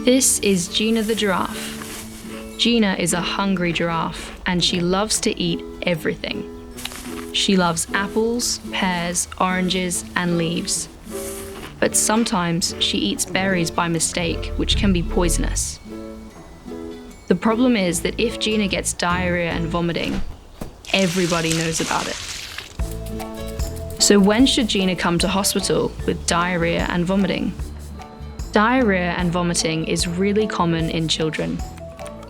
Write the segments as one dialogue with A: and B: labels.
A: This is Gina the giraffe. Gina is a hungry giraffe and she loves to eat everything. She loves apples, pears, oranges, and leaves. But sometimes she eats berries by mistake, which can be poisonous. The problem is that if Gina gets diarrhea and vomiting, everybody knows about it. So when should Gina come to hospital with diarrhea and vomiting? Diarrhea and vomiting is really common in children.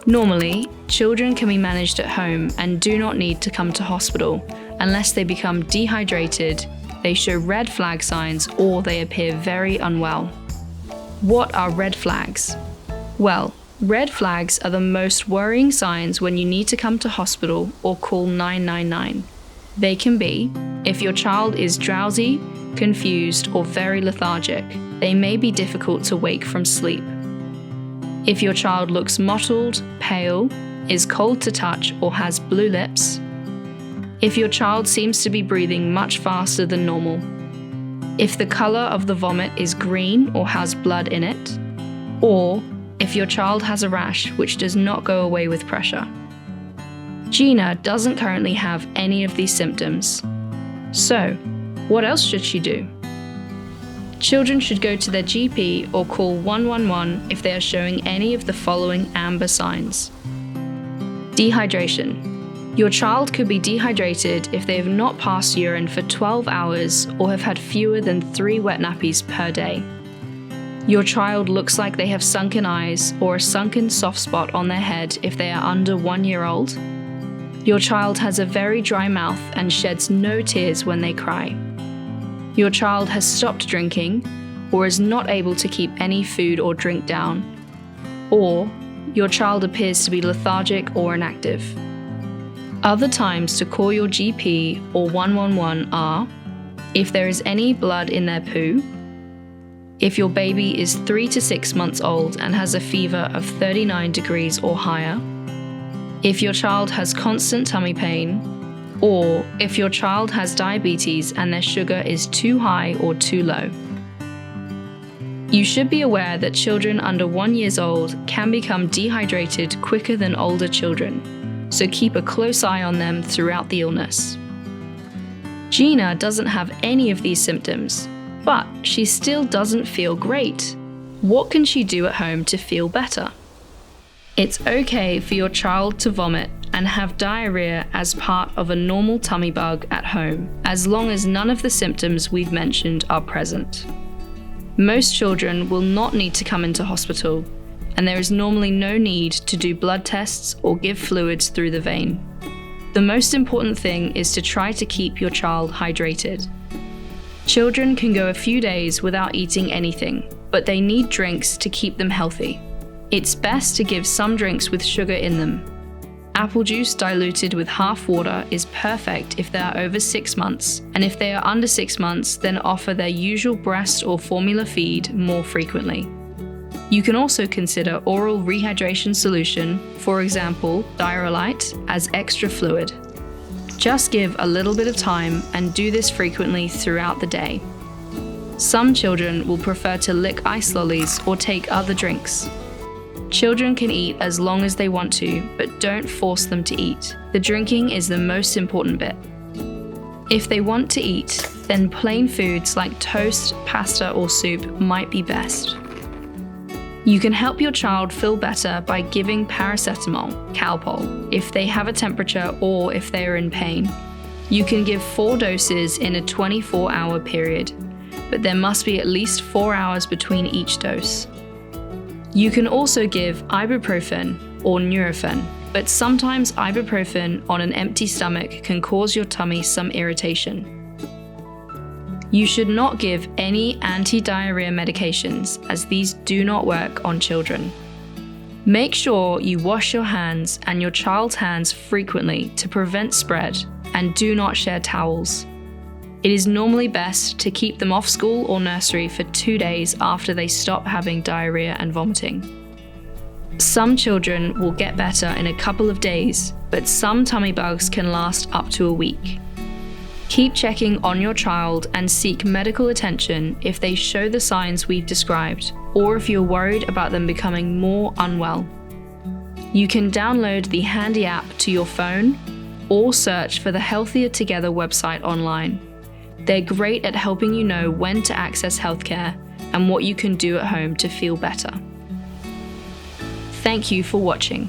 A: Normally, children can be managed at home and do not need to come to hospital unless they become dehydrated, they show red flag signs, or they appear very unwell. What are red flags? Well, red flags are the most worrying signs when you need to come to hospital or call 999. They can be if your child is drowsy, confused, or very lethargic. They may be difficult to wake from sleep. If your child looks mottled, pale, is cold to touch, or has blue lips. If your child seems to be breathing much faster than normal. If the color of the vomit is green or has blood in it. Or if your child has a rash which does not go away with pressure. Gina doesn't currently have any of these symptoms. So, what else should she do? Children should go to their GP or call 111 if they are showing any of the following amber signs. Dehydration. Your child could be dehydrated if they have not passed urine for 12 hours or have had fewer than 3 wet nappies per day. Your child looks like they have sunken eyes or a sunken soft spot on their head if they are under 1 year old. Your child has a very dry mouth and sheds no tears when they cry. Your child has stopped drinking or is not able to keep any food or drink down. Or your child appears to be lethargic or inactive. Other times to call your GP or 111 are if there is any blood in their poo, if your baby is 3 to 6 months old and has a fever of 39 degrees or higher, if your child has constant tummy pain, or if your child has diabetes and their sugar is too high or too low. You should be aware that children under 1 year old can become dehydrated quicker than older children, so keep a close eye on them throughout the illness. Gina doesn't have any of these symptoms, but she still doesn't feel great. What can she do at home to feel better? It's okay for your child to vomit and have diarrhea as part of a normal tummy bug at home, as long as none of the symptoms we've mentioned are present. Most children will not need to come into hospital, and there is normally no need to do blood tests or give fluids through the vein. The most important thing is to try to keep your child hydrated. Children can go a few days without eating anything, but they need drinks to keep them healthy. It's best to give some drinks with sugar in them. Apple juice diluted with half water is perfect if they are over 6 months, and if they are under 6 months, then offer their usual breast or formula feed more frequently. You can also consider oral rehydration solution, for example, Diarrhoea, as extra fluid. Just give a little bit of time and do this frequently throughout the day. Some children will prefer to lick ice lollies or take other drinks. Children can eat as long as they want to, but don't force them to eat. The drinking is the most important bit. If they want to eat, then plain foods like toast, pasta, or soup might be best. You can help your child feel better by giving paracetamol, Calpol, if they have a temperature or if they are in pain. You can give 4 doses in a 24-hour period, but there must be at least 4 hours between each dose. You can also give ibuprofen or Nurofen, but sometimes ibuprofen on an empty stomach can cause your tummy some irritation. You should not give any anti-diarrhea medications, as these do not work on children. Make sure you wash your hands and your child's hands frequently to prevent spread, and do not share towels. It is normally best to keep them off school or nursery for 2 days after they stop having diarrhea and vomiting. Some children will get better in a couple of days, but some tummy bugs can last up to a week. Keep checking on your child and seek medical attention if they show the signs we've described, or if you're worried about them becoming more unwell. You can download the Handy app to your phone or search for the Healthier Together website online. They're great at helping you know when to access healthcare and what you can do at home to feel better. Thank you for watching.